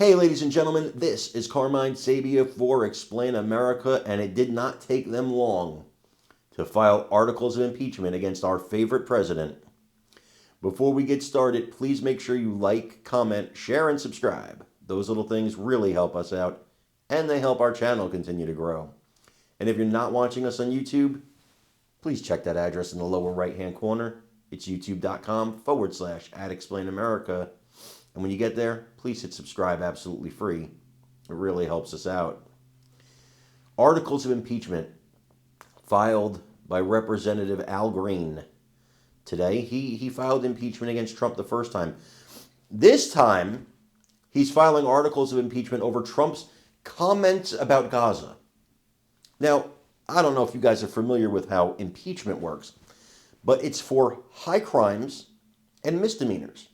Hey, ladies and gentlemen, this is Carmine Sabia for Explain America, and it did not take them long to file articles of impeachment against our favorite president. Before we get started, please make sure you like, comment, share, and subscribe. Those little things really help us out, and they help our channel continue to grow. And if you're not watching us on YouTube, please check that address in the lower right-hand corner. It's youtube.com/@explainamerica. And when you get there, please hit subscribe absolutely free. It really helps us out. Articles of impeachment filed by Representative Al Green. Today, he filed impeachment against Trump the first time. This time, he's filing articles of impeachment over Trump's comments about Gaza. Now, I don't know if you guys are familiar with how impeachment works, but it's for high crimes and misdemeanors.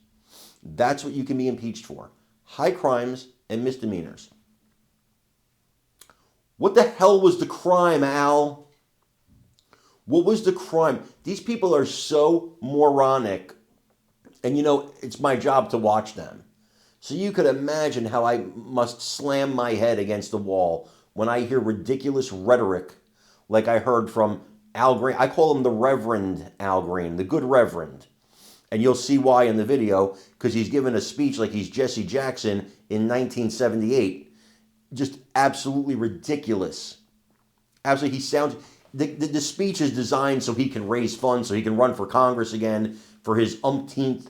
That's what you can be impeached for. High crimes and misdemeanors. What the hell was the crime, Al? What was the crime? These people are so moronic. And you know, it's my job to watch them. So you could imagine how I must slam my head against the wall when I hear ridiculous rhetoric like I heard from Al Green. I call him the Reverend Al Green, the good Reverend. And you'll see why in the video, because he's given a speech like he's Jesse Jackson in 1978. Just absolutely ridiculous. Absolutely, he sounds... The speech is designed so he can raise funds, so he can run for Congress again for his umpteenth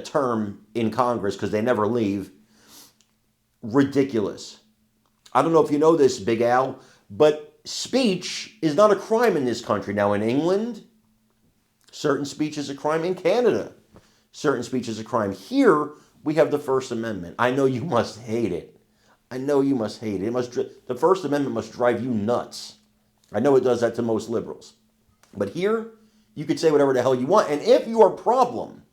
term in Congress, because they never leave. Ridiculous. I don't know if you know this, Big Al, but speech is not a crime in this country. Now, in England, certain speech is a crime. In Canada, certain speech is a crime. Here, we have the First Amendment. I know you must hate it. I know you must hate it. The First Amendment must drive you nuts. I know it does that to most liberals. But here, you could say whatever the hell you want. And if your problem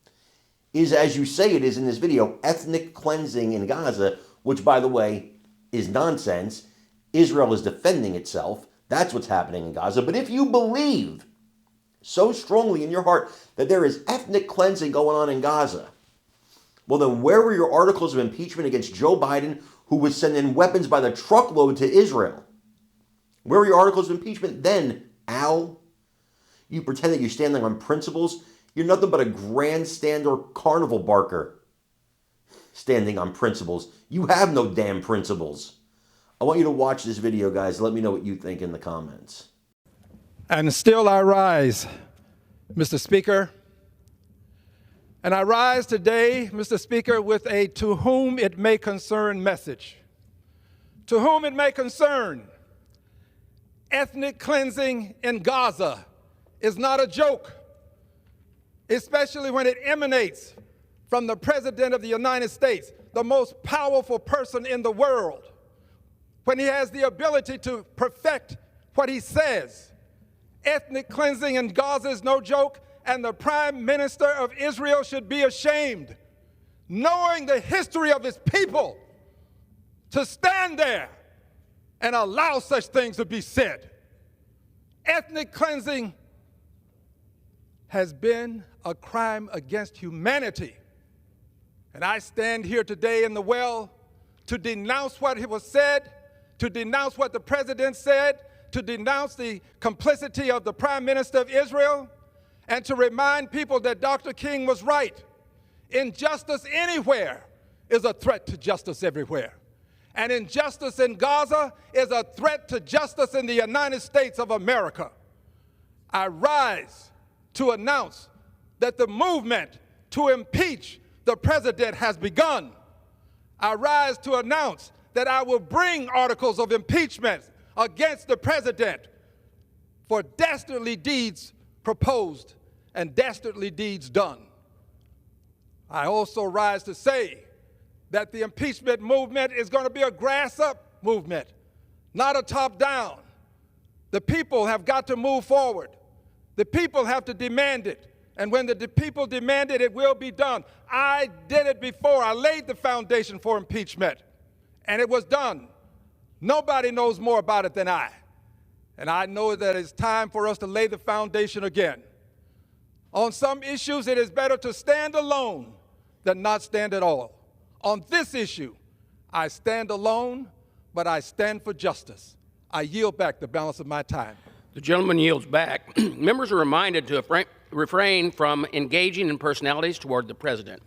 is, as you say it is in this video, ethnic cleansing in Gaza, which, by the way, is nonsense. Israel is defending itself. That's what's happening in Gaza. But if you believe so strongly in your heart that there is ethnic cleansing going on in Gaza, well, then where were your articles of impeachment against Joe Biden, who was sending weapons by the truckload to Israel? Where were your articles of impeachment then, Al? You pretend that you're standing on principles. You're nothing but a grandstander carnival barker standing on principles. You have no damn principles. I want you to watch this video, guys. Let me know what you think in the comments. And still I rise, Mr. Speaker. And I rise today, Mr. Speaker, with a to whom it may concern message. To whom it may concern, ethnic cleansing in Gaza is not a joke, especially when it emanates from the President of the United States, the most powerful person in the world, when he has the ability to perfect what he says. Ethnic cleansing in Gaza is no joke, and the Prime Minister of Israel should be ashamed, knowing the history of his people, to stand there and allow such things to be said. Ethnic cleansing has been a crime against humanity. And I stand here today in the well to denounce what was said, to denounce what the president said, to denounce the complicity of the Prime Minister of Israel, and to remind people that Dr. King was right. Injustice anywhere is a threat to justice everywhere. And injustice in Gaza is a threat to justice in the United States of America. I rise to announce that the movement to impeach the president has begun. I rise to announce that I will bring articles of impeachment against the president for dastardly deeds proposed and dastardly deeds done. I also rise to say that the impeachment movement is going to be a grass-up movement, not a top-down. The people have got to move forward. The people have to demand it. And when the people demand it, it will be done. I did it before. I laid the foundation for impeachment, and it was done. Nobody knows more about it than I. And I know that it's time for us to lay the foundation again. On some issues, it is better to stand alone than not stand at all. On this issue, I stand alone, but I stand for justice. I yield back the balance of my time. The gentleman yields back. Members are reminded to refrain from engaging in personalities toward the president.